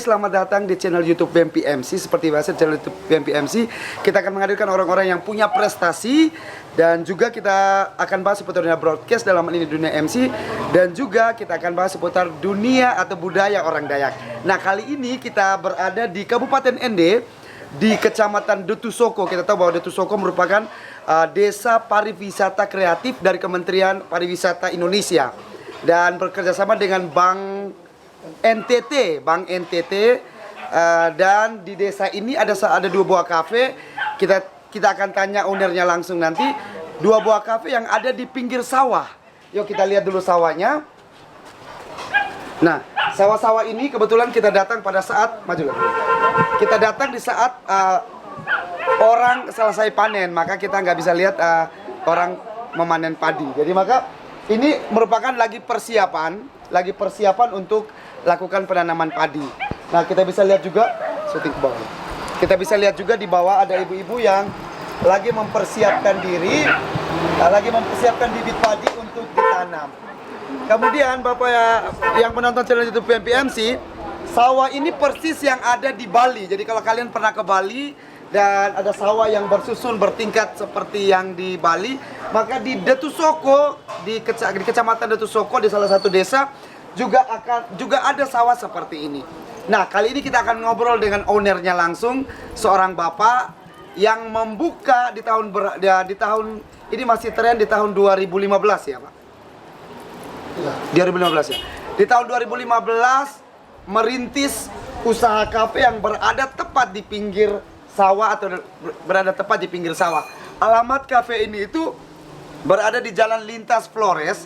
selamat datang di channel YouTube BMPMC. Seperti biasa channel YouTube BMPMC, kita akan menghadirkan orang-orang yang punya prestasi. Dan juga kita akan bahas seputar dunia broadcast, dalam hal ini dunia MC. Dan juga kita akan bahas seputar dunia atau budaya orang Dayak. Nah, kali ini kita berada di Kabupaten Ende, di Kecamatan Detusoko. Kita tahu bahwa Detusoko merupakan desa pariwisata kreatif dari Kementerian Pariwisata Indonesia. Dan bekerjasama dengan Bank NTT, dan di desa ini ada dua buah kafe. Kita akan tanya ownernya langsung nanti. Dua buah kafe yang ada di pinggir sawah. Yuk kita lihat dulu sawahnya. Nah, sawah-sawah ini kebetulan kita datang pada saat kita datang di saat orang selesai panen, maka kita nggak bisa lihat orang memanen padi. Jadi maka ini merupakan lagi persiapan untuk lakukan penanaman padi. Nah, kita bisa lihat juga syuting ke bawah. Kita bisa lihat juga di bawah ada ibu-ibu yang lagi mempersiapkan diri, lagi mempersiapkan bibit padi untuk ditanam. Kemudian Bapak yang menonton channel YouTube BMPMC, sawah ini persis yang ada di Bali. Jadi kalau kalian pernah ke Bali dan ada sawah yang bersusun bertingkat seperti yang di Bali, maka di Detusoko, di Kecamatan Detusoko, di salah satu desa juga ada sawah seperti ini. Nah, kali ini kita akan ngobrol dengan ownernya langsung, seorang bapak yang membuka di tahun ini masih tren di tahun 2015 ya, Pak. Ya. 2015 ya. Di tahun 2015 merintis usaha kafe yang berada tepat di pinggir sawah atau berada tepat di pinggir sawah. Alamat kafe ini itu berada di Jalan Lintas Flores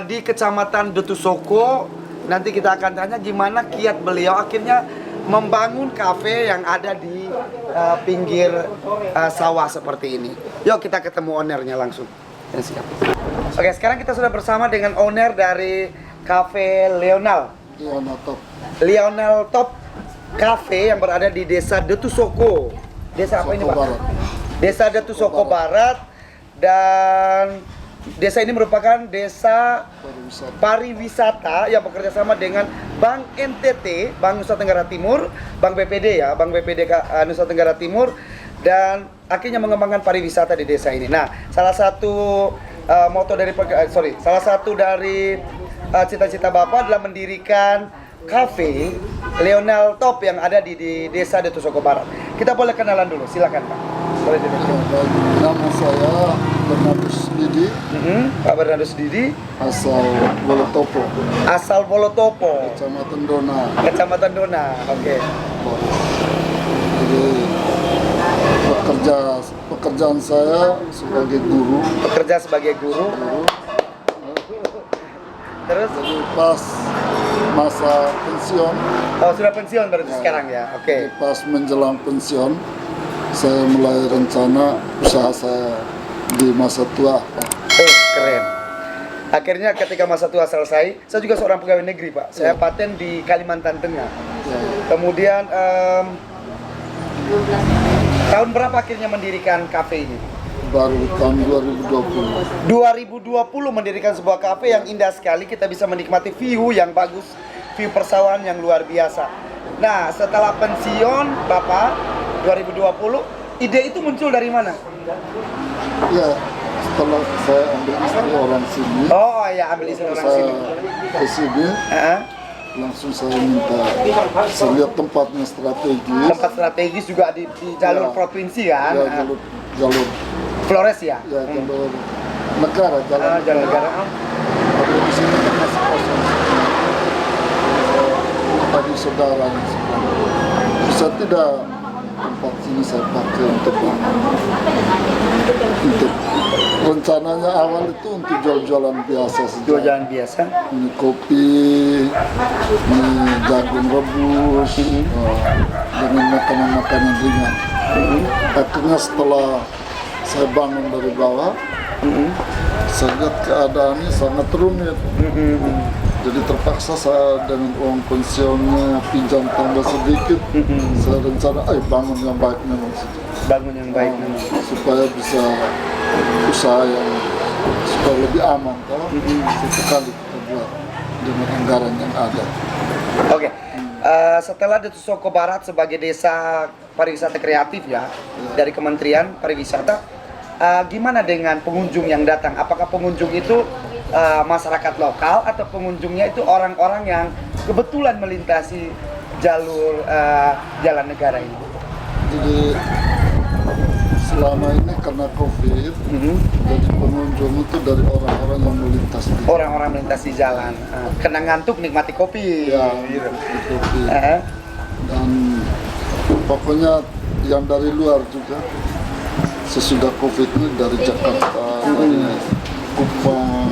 di Kecamatan Detusoko. Nanti kita akan tanya gimana kiat beliau akhirnya membangun kafe yang ada di pinggir sawah seperti ini. Yuk kita ketemu ownernya langsung. Ya, siap. Oke, sekarang kita sudah bersama dengan owner dari Cafe Lionel Top Cafe yang berada di Desa Detusoko. Desa apa ini, Pak? Barat. Desa Detusoko Barat. Dan desa ini merupakan desa pariwisata yang bekerja sama dengan Bank NTT, Bank Nusa Tenggara Timur, Bank BPD ya, Bank BPD Nusa Tenggara Timur, dan akhirnya mengembangkan pariwisata di desa ini. Nah, salah satu cita-cita Bapak adalah mendirikan Cafe Lionel Top yang ada di Desa Detusoko Barat. Kita boleh kenalan dulu, silakan Pak. Boleh Nama saya Bernardus Didi. Pak Bernardus Didi. Asal Wolotopo. Kecamatan Dona. Oke. Jadi pekerjaan saya sebagai guru. Terus? Jadi pas masa pensiun. Oh, sudah pensiun berarti sekarang ya. Oke. Pas menjelang pensiun, saya mulai rencana usaha saya di masa tua. Oh, keren. Akhirnya ketika masa tua selesai, saya juga seorang pegawai negeri, Pak. Saya paten di Kalimantan Tengah. Kemudian tahun berapa akhirnya mendirikan kafe ini? Baru tahun 2020. 2020 mendirikan sebuah kafe yang indah sekali. Kita bisa menikmati view yang bagus, view persawahan yang luar biasa. Nah, setelah pensiun Bapak 2020, ide itu muncul dari mana? Ya, setelah saya ambil istri orang sini. Oh ya, ambil istri orang sini. Ke sini, langsung saya minta. Saya lihat tempatnya strategis. Tempat strategis juga di jalur provinsi kan? Ya, jalur Flores ya? Ya, jalur negara, jalur negara. Tapi di sini kan masih kosong. Tadi saudara bisa tidak tempat sini saya pakai untuk rencananya awal itu untuk jual-jualan biasa saja. Jual-jualan biasa? Ini kopi, ini jagung rebus, dengan makanan-makanan ringan. Akhirnya setelah saya bangun dari bawah, saya lihat keadaannya sangat rumit. Jadi terpaksa saya dengan uang pensiunnya pinjam tambah sedikit. Saya rencana, bangun yang baik memang. Bangun yang baik memang. Supaya bisa usaha yang supaya lebih aman. Kalau sekali kita buat dengan anggaran yang ada. Oke. setelah Datu Soko Barat sebagai desa pariwisata kreatif ya dari Kementerian Pariwisata, gimana dengan pengunjung yang datang? Apakah pengunjung itu masyarakat lokal atau pengunjungnya itu orang-orang yang kebetulan melintasi jalur jalan negara ini? Jadi selama ini karena COVID, jadi pengunjung itu dari orang-orang yang melintas di Orang-orang melintasi jalan, kena ngantuk nikmati kopi. ya, Gitu. di kopi. Eh, Dan pokoknya yang dari luar juga sesudah COVID ini dari Jakarta, dari Kupang,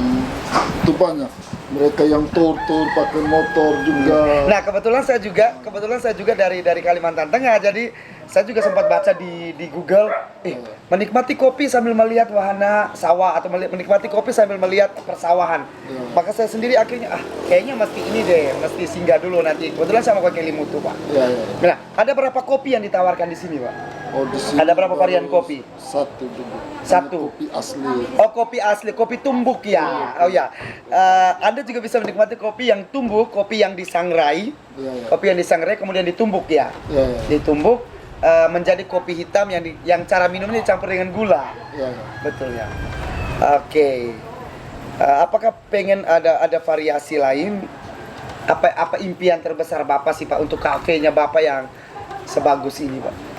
itu banyak. Mereka yang tur-tur pakai motor juga. Nah kebetulan saya juga dari Kalimantan Tengah, jadi saya juga sempat baca di Google, menikmati kopi sambil melihat wahana sawah atau menikmati kopi sambil melihat persawahan. Maka saya sendiri akhirnya kayaknya mesti ini deh, mesti singgah dulu nanti. Kebetulan saya mau ke Kelimutu, Pak. Ya, ya. Nah, ada berapa kopi yang ditawarkan di sini, Pak? Oh, di sini Ada berapa varian kopi? Satu juga. Satu. Kopi asli. Oh, kopi asli, kopi tumbuk ya. Oh ya, Anda juga bisa menikmati kopi yang tumbuk, kopi yang disangrai, Ya, ya. kopi yang disangrai kemudian ditumbuk ya. Ya, ya. Ditumbuk menjadi kopi hitam yang cara minumnya dicampur dengan gula. Ya, ya. Betul ya. Oke. Apakah pengen ada variasi lain? Apa impian terbesar Bapak sih Pak untuk kafenya Bapak yang sebagus ini Pak?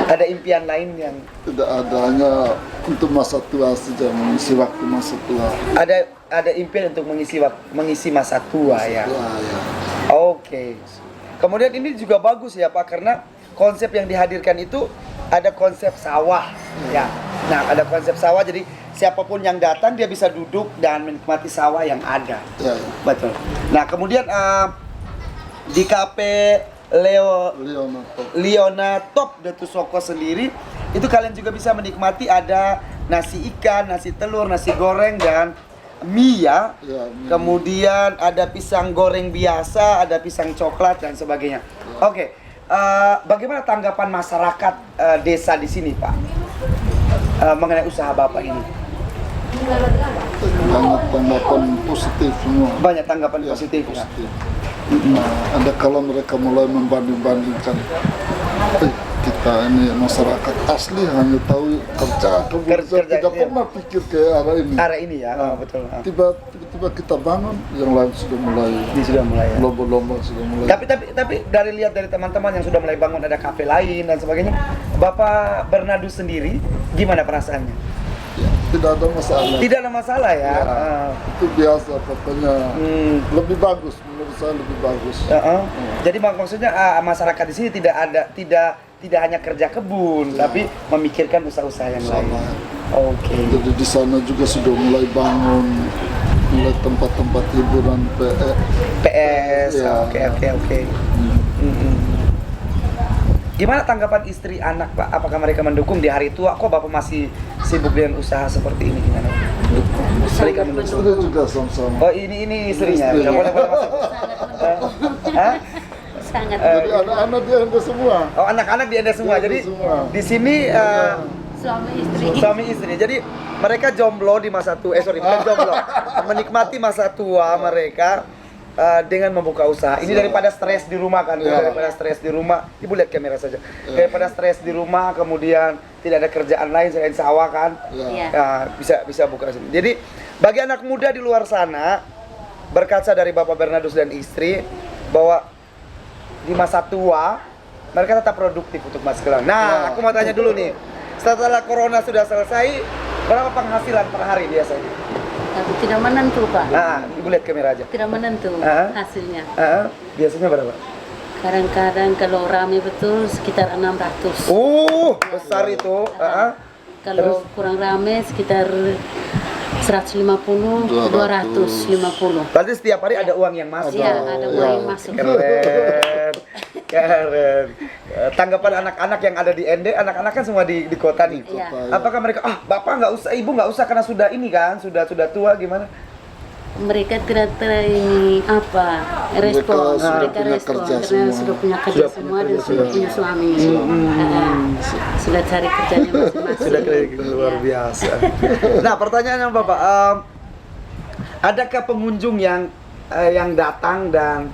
Ada impian lain yang Tidak ada, hanya untuk masa tua saja, mengisi waktu masa tua. ada impian untuk mengisi masa tua ya. Ya, ya. Oke. Kemudian ini juga bagus ya Pak karena konsep yang dihadirkan itu ada konsep sawah ya. Nah, ada konsep sawah jadi siapapun yang datang dia bisa duduk dan menikmati sawah yang ada. Ya, ya. Betul. Nah, kemudian di Cafe Leona Top Datu Soko sendiri itu kalian juga bisa menikmati ada nasi ikan, nasi telur, nasi goreng dan mie ya. Ya, mie. Kemudian ada pisang goreng biasa, ada pisang coklat dan sebagainya. Oke. Bagaimana tanggapan masyarakat desa di sini, Pak? Mengenai usaha Bapak ini? Banyak tanggapan positif semua. Banyak tanggapan Ya, positif ya. positif. Nah, ada kalau mereka mulai membanding-bandingkan, kita ini masyarakat asli hanya tahu kerja, tidak iya. pernah pikir ke arah ini. Arah ini ya, betul. Tiba-tiba kita bangun, yang lain sudah mulai Ini sudah mulai ya. lomba-lomba sudah mulai. Tapi lihat dari teman-teman yang sudah mulai bangun ada kafe lain dan sebagainya, Bapak Bernardus sendiri gimana perasaannya? Ya, tidak ada masalah. Tidak ada masalah ya. Ya, itu biasa pokoknya. Lebih bagus menurut saya, lebih bagus. Jadi maksudnya masyarakat di sini tidak hanya kerja kebun, tapi memikirkan usaha-usaha yang lain. Sama. Oke. Jadi di sana juga sudah mulai bangun, mulai tempat-tempat hiburan PS. Ya. Oke. Gimana tanggapan istri anak Pak? Apakah mereka mendukung di hari tua? Kok Bapak masih sibuk dengan usaha seperti ini gimana? Mereka mendukung. Sudah juga sama-sama. Oh ini istrinya. Istri. Nggak boleh masuk. Hah? Sangat Jadi anak-anak dia ada semua. Oh anak-anak di Anda semua. Di Anda Jadi semua. di sini suami istri. suami istri. Jadi mereka jomblo di masa tua. Bukan jomblo. Menikmati masa tua mereka dengan membuka usaha. Ini daripada stres di rumah kan. Ya. Daripada stres di rumah. Ibu lihat kamera saja. Daripada stres di rumah kemudian tidak ada kerjaan lain selain sawah kan. Ya. Iya. Bisa buka sini. Jadi bagi anak muda di luar sana berkaca dari Bapak Bernardus dan istri bahwa di masa tua mereka tetap produktif untuk masa sekarang. Nah, aku mau tanya dulu nih. Setelah corona sudah selesai, berapa penghasilan per hari biasanya? Tapi tidak menentu Pak. Nah, Ibu lihat kamera aja. Tidak menentu Ah. hasilnya. Biasanya berapa? Kadang-kadang kalau rame betul sekitar 600. Besar itu. Kalau kurang rame sekitar 150, 250. Berarti setiap hari ada uang yang masuk. Iya, ada uang yang masuk. Keren. Tanggapan anak-anak yang ada di ND, anak-anak kan semua di kota nih. Iya. Apakah mereka, bapak nggak usah, ibu nggak usah karena sudah ini kan, sudah tua gimana? Mereka tidak ini apa respon, Mereka mereka sudah punya respon kerja karena semua. sudah punya kerja semua dan sudah punya suami. Sudah cari kerjanya masing-masing. Sudah luar biasa. Nah, pertanyaannya Bapak, adakah pengunjung yang yang datang dan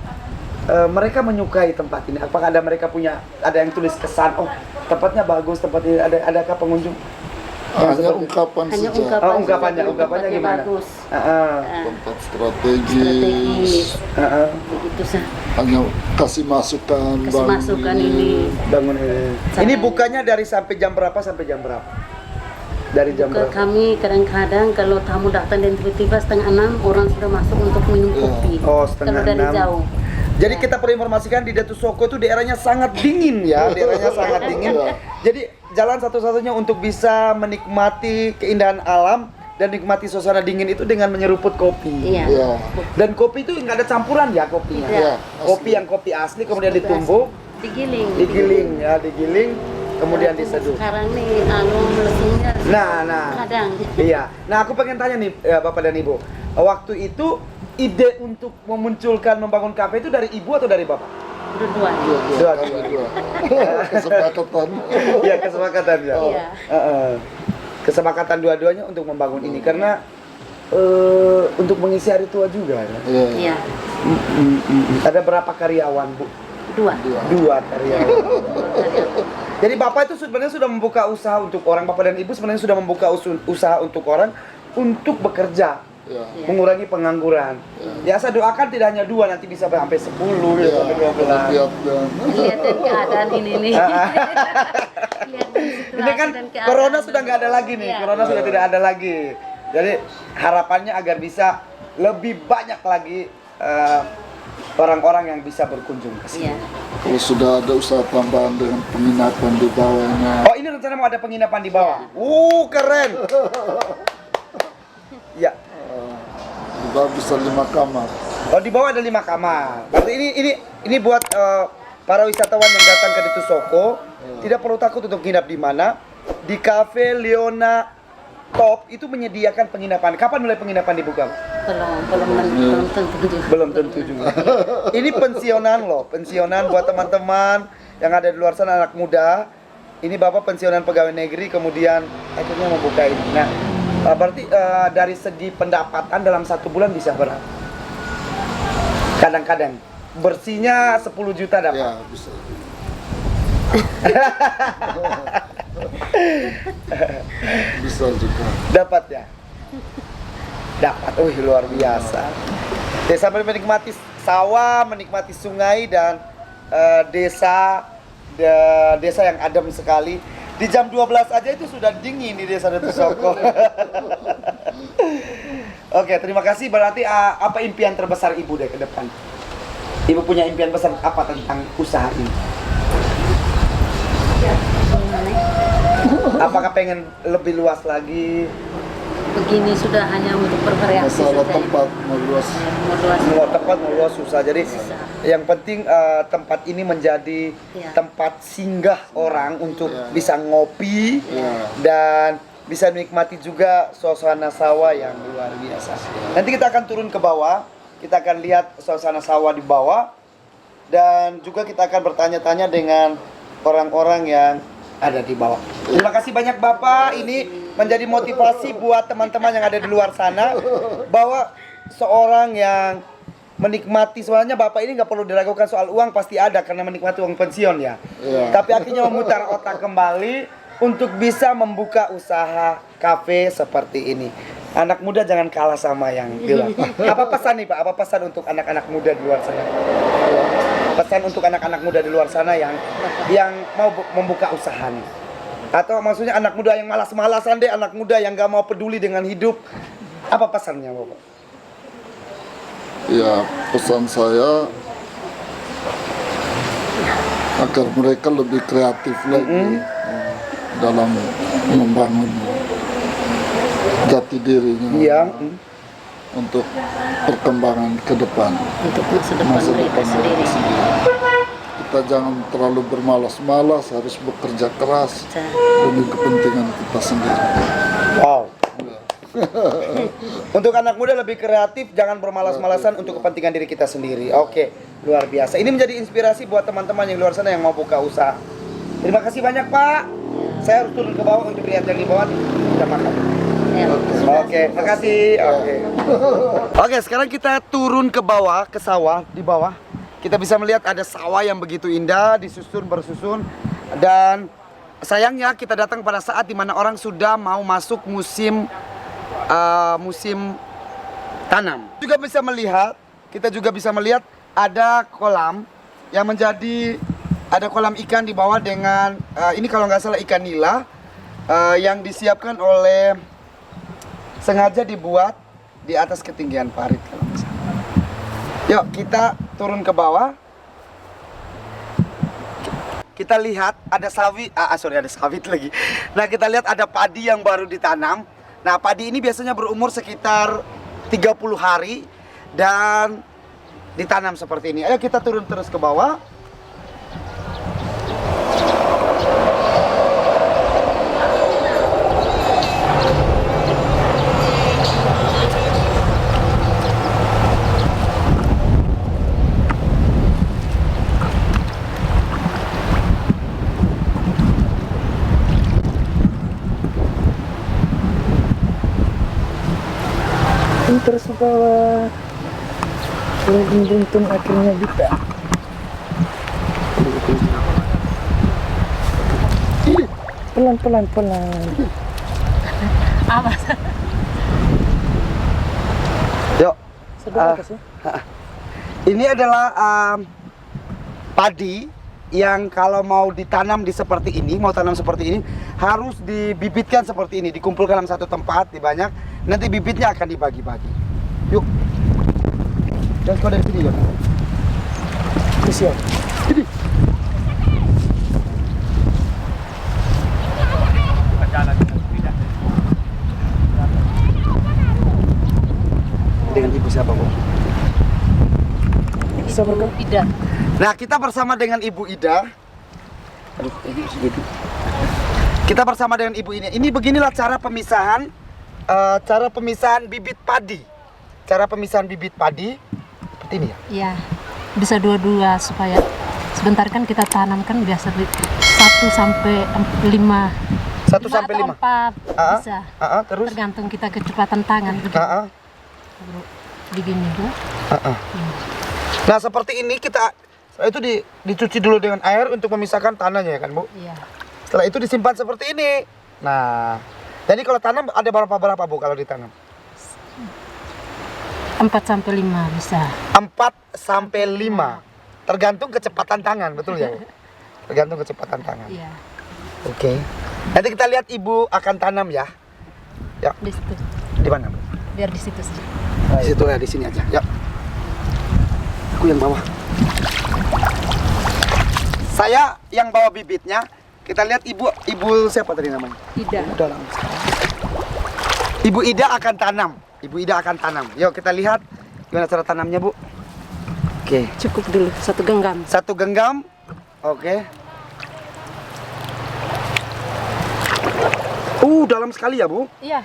mereka menyukai tempat ini? Apakah ada yang tulis kesan, oh tempatnya bagus, tempat ini adakah pengunjung? Hanya ungkapan Hanya saja. Ungkapannya tempatnya gimana? bagus. Tempat strategis. Begitu sah. Hanya kasih masukan. Masukan ini. Bangun ini. Ini bukanya dari sampai jam berapa sampai jam berapa? Dari jam Ke berapa? kami kadang-kadang kalau tamu datang dan tiba-tiba 5:30 orang sudah masuk untuk minum kopi. Oh, Kalau dari 5:30. jauh. Jadi kita perlu informasikan di Datu Soko itu daerahnya sangat dingin ya, daerahnya sangat dingin. Jadi jalan satu-satunya untuk bisa menikmati keindahan alam dan nikmati suasana dingin itu dengan menyeruput kopi. Iya. Iya. Dan kopi itu nggak ada campuran ya kopinya. Tidak. Iya, Kopi yang kopi asli kemudian ditumbuk, Digiling. digiling, kemudian diseduh. Sekarang nih mesinnya Nah. kadang. Iya. Nah, aku pengen tanya nih Bapak dan Ibu. Waktu itu ide untuk memunculkan membangun kafe itu dari Ibu atau dari Bapak? Dua-dua. Dua. Kesepakatan. Iya, kesepakatan ya. Iya. Kesepakatan dua-duanya untuk membangun ini karena untuk mengisi hari tua juga ya. Iya. Iya. Ada berapa karyawan, Bu? Dua. Dua karyawan. Jadi Bapak itu sebenarnya sudah membuka usaha untuk orang, Bapak dan Ibu sebenarnya sudah membuka usaha untuk orang untuk bekerja, Iya. mengurangi pengangguran. Ya saya doakan tidak hanya 2, nanti bisa sampai 10, Iya. sampai 12. Lihat dan Lihatin keadaan ini nih. Lihatin situasi Ini kan dan keadaan. corona sudah nggak ada lagi nih, Iya. corona sudah tidak ada lagi. Jadi harapannya agar bisa lebih banyak lagi orang-orang yang bisa berkunjung ke sini. Iya. kalau sudah ada usaha tambahan dengan penginapan di bawahnya. Oh, ini rencana mau ada penginapan di bawah. Keren. Ya. Di bawah bisa 5 kamar. Oh, di bawah ada 5 kamar. Berarti ini buat para wisatawan yang datang ke Datu Soko tidak perlu takut untuk nginap di mana. Di Cafe Leona Top itu menyediakan penginapan. Kapan mulai penginapan dibuka? Belum tentu juga. Belum tentu juga. Ini pensionan loh, pensionan buat teman-teman yang ada di luar sana, anak muda. Ini Bapak pensiunan pegawai negeri kemudian akhirnya membuka ini. Nah, berarti dari segi pendapatan dalam 1 bulan bisa berapa? Kadang-kadang bersihnya 10 juta dapat. Ya, bisa. Bisa juga. Dapat ya? Dapat, luar biasa. Ya, sampai menikmati sawah, menikmati sungai dan desa yang adem sekali. Di jam 12 aja itu sudah dingin di desa Datu Soko. Oke, terima kasih. Berarti apa impian terbesar Ibu deh ke depan? Ibu punya impian besar apa tentang usaha ini? Apakah pengen lebih luas lagi? Begini sudah hanya untuk bervariasi Masalah saja. tempat meluas. Mau tempat mau luas susah. Jadi Susah. yang penting tempat ini menjadi Ya. tempat singgah orang untuk bisa ngopi Ya. dan bisa menikmati juga suasana sawah yang luar biasa. Nanti kita akan turun ke bawah, kita akan lihat suasana sawah di bawah dan juga kita akan bertanya-tanya dengan orang-orang yang ada di bawah. Terima kasih banyak Bapak. Ini menjadi motivasi buat teman-teman yang ada di luar sana bahwa seorang yang menikmati, soalnya Bapak ini nggak perlu diragukan soal uang, pasti ada karena menikmati uang pensiun ya. Iya. Tapi akhirnya memutar otak kembali untuk bisa membuka usaha kafe seperti ini. Anak muda jangan kalah sama yang di luar. Apa pesan nih Pak? Apa pesan untuk anak-anak muda di luar sana? Pesan untuk anak-anak muda di luar sana yang mau membuka usaha nih. Atau maksudnya anak muda yang malas-malasan deh, anak muda yang gak mau peduli dengan hidup. Apa pesannya Bapak? Ya, pesan saya agar mereka lebih kreatif lagi dalam membangun jati dirinya Iya. untuk perkembangan ke depan. Untuk masa depan mereka mereka sendiri. Kita jangan terlalu bermalas-malas, harus bekerja keras demi kepentingan kita sendiri. Wow. Untuk anak muda lebih kreatif, jangan bermalas-malasan untuk kepentingan diri kita sendiri. Oke, luar biasa. Ini menjadi inspirasi buat teman-teman yang di luar sana yang mau buka usaha. Terima kasih banyak Pak. Saya harus turun ke bawah untuk lihat yang di bawah. Kita makan. Ya. Oke, makasih. Oke, sekarang kita turun ke bawah, ke sawah di bawah. Kita bisa melihat ada sawah yang begitu indah, disusun bersusun, dan sayangnya kita datang pada saat dimana orang sudah mau masuk musim tanam. Kita juga bisa melihat ada kolam yang ada kolam ikan di bawah dengan ini kalau nggak salah ikan nila yang disiapkan oleh sengaja dibuat di atas ketinggian parit kalau nggak salah. Yuk kita turun ke bawah. Kita lihat ada ada sawit lagi. Nah, kita lihat ada padi yang baru ditanam. Nah, padi ini biasanya berumur sekitar 30 hari dan ditanam seperti ini. Ayo kita turun terus ke bawah. Terus ke bawah. Beruntung akhirnya bisa. Pelan. Apa? Yuk. Sudah Ini adalah padi yang kalau mau ditanam seperti ini, mau tanam seperti ini, harus dibibitkan seperti ini, dikumpulkan dalam satu tempat, dibanyak. Nanti bibitnya akan dibagi-bagi. Yuk. Dan kau dari sini, yuk. Siap. Ini. Dengan ibu siapa, Bu? Ibu Ida. Nah, kita bersama dengan Ibu Ida. Aduh, ini harus duduk. Kita bersama dengan Ibu ini. Ini beginilah cara pemisahan bibit padi. Cara pemisahan bibit padi seperti ini ya. Iya. Bisa dua-dua supaya sebentar kan kita tanamkan biasa 1 sampai 5. 1 sampai 5. 4 bisa. Terus Tergantung kita kecepatan tangan begitu. Begini tuh. Nah, seperti ini setelah itu dicuci dulu dengan air untuk memisahkan tanahnya ya kan, Bu? Iya. Setelah itu disimpan seperti ini. Nah, jadi kalau tanam ada berapa Bu kalau ditanam? 4 sampai 5 bisa. 4 sampai 5. Tergantung kecepatan tangan, betul ya, Bu? Tergantung kecepatan tangan. Iya. Oke. Nanti kita lihat Ibu akan tanam ya. Ya. Di situ. Di mana, Bu? Biar di situ saja. Di situ ya, di sini aja. Ya. Aku yang bawa. Saya yang bawa bibitnya. Kita lihat Ibu siapa tadi namanya? Ida. Ibu Ida akan tanam. Ibu Ida akan tanam. Yuk kita lihat gimana cara tanamnya, Bu. Oke. Cukup dulu 1 genggam. 1 genggam. Oke. Dalam sekali ya, Bu. Iya.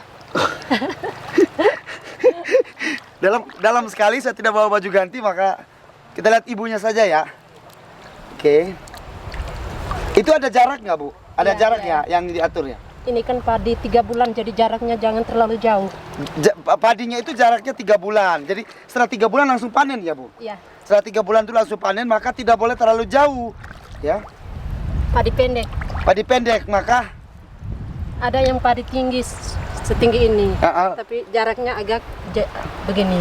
Dalam sekali, saya tidak bawa baju ganti, maka kita lihat ibunya saja ya. Oke. Itu ada jarak nggak, Bu? Ada Iya, jarak iya. ya yang diatur ya? Ini kan padi 3 bulan jadi jaraknya jangan terlalu jauh. Padinya itu jaraknya 3 bulan. Jadi setelah 3 bulan langsung panen ya, Bu? Iya. Setelah 3 bulan itu langsung panen, maka tidak boleh terlalu jauh. Ya. Padi pendek. Padi pendek, maka Ada yang padi tinggi setinggi ini. Tapi Tapi jaraknya agak begini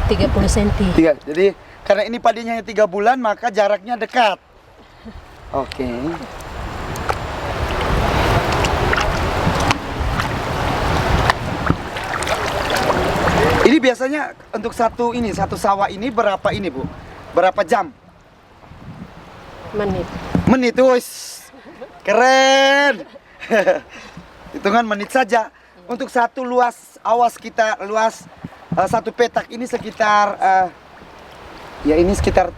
30 cm. jadi karena ini padinya hanya 3 bulan, maka jaraknya dekat. Oke. Ini biasanya untuk satu sawah ini berapa ini, Bu? Berapa jam? Menit. Menit, wis. Keren. Hitungan menit saja. Untuk satu luas satu petak ini sekitar ini sekitar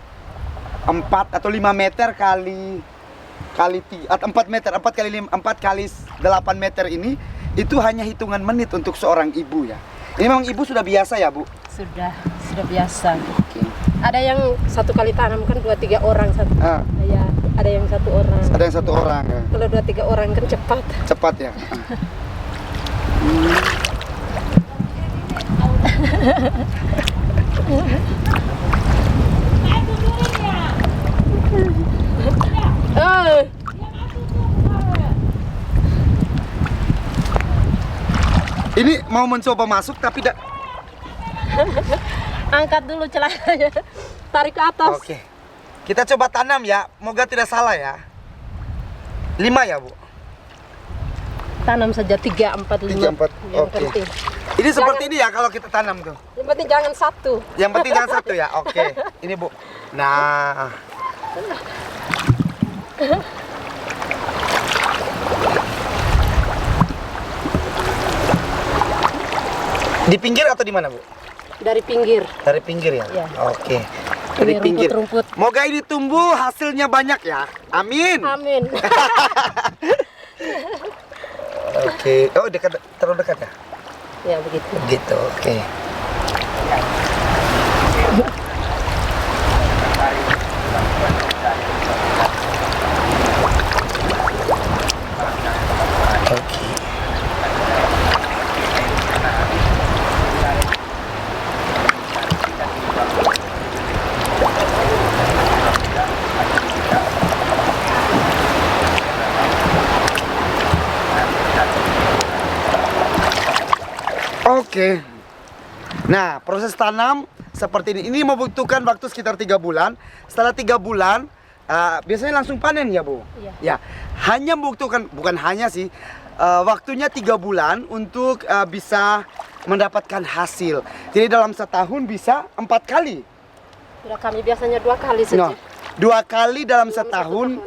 4 atau 5 meter kali 4 meter, 4 kali 8 meter ini itu hanya hitungan menit untuk seorang ibu ya. Ini memang ibu sudah biasa ya, Bu? Sudah biasa. Oke. Ada yang 1 kali tanam kan 2-3 orang ya, ada yang 1 orang. Ada yang 1 orang ya. Kalau 2-3 orang kan cepat. Cepat ya. Ini mau mencoba masuk tapi tidak. Angkat dulu celananya, tarik ke atas. Oke. Kita coba tanam ya, moga tidak salah ya. 5 ya, Bu? Tanam saja 3, 4, 5. 3, 4. Yang Oke. penting. Ini seperti ini ya kalau kita tanam tuh. Yang penting jangan satu. Yang penting jangan satu ya. Oke. Ini, Bu. Nah. Di pinggir atau di mana, Bu? Dari pinggir. Dari pinggir ya? Iya. Oke. Dari Ini pinggir. rumput-rumput. Moga ini tumbuh hasilnya banyak ya. Amin. Amin. Oke. Oh, dekat, terlalu dekat ya? Ya begitu. Gitu. Oke. Oke. Oke. Nah, proses tanam seperti ini. Ini membutuhkan waktu sekitar 3 bulan. Setelah 3 bulan, biasanya langsung panen ya, Bu? Iya. Ya. Hanya membutuhkan, bukan hanya sih, waktunya 3 bulan untuk bisa mendapatkan hasil. Jadi dalam setahun bisa 4 kali. Sudah kami biasanya 2 kali saja. Nah, 2 kali dalam setahun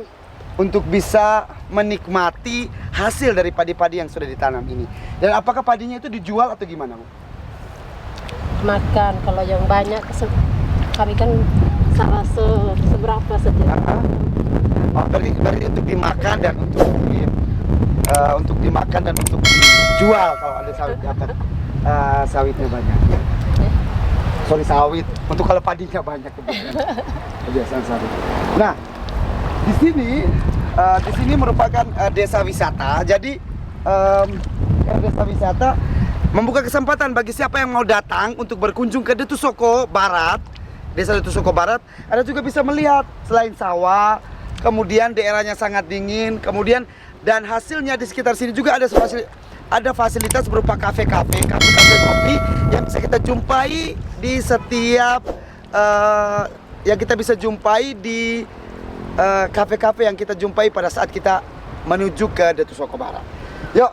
untuk bisa menikmati hasil dari padi-padi yang sudah ditanam ini. Dan apakah padinya itu dijual atau gimana, Bu? Makan kalau yang banyak kami kan salah seberapa saja. Oh, berarti untuk dimakan dan untuk dimakan dan untuk dijual kalau ada sawit dapat sawitnya banyak. Sorry, sawit. Untuk kalau padinya banyak kebiasaan sawit. Nah, di sini merupakan desa wisata. Jadi desa wisata membuka kesempatan bagi siapa yang mau datang untuk berkunjung ke Detusoko Barat, desa Detusoko Barat. Anda juga bisa melihat selain sawah, kemudian daerahnya sangat dingin, kemudian dan hasilnya di sekitar sini juga ada fasilitas berupa kafe-kafe kopi yang bisa kita jumpai di setiap kafe-kafe yang kita jumpai pada saat kita menuju ke Detusoko Barat. Yuk,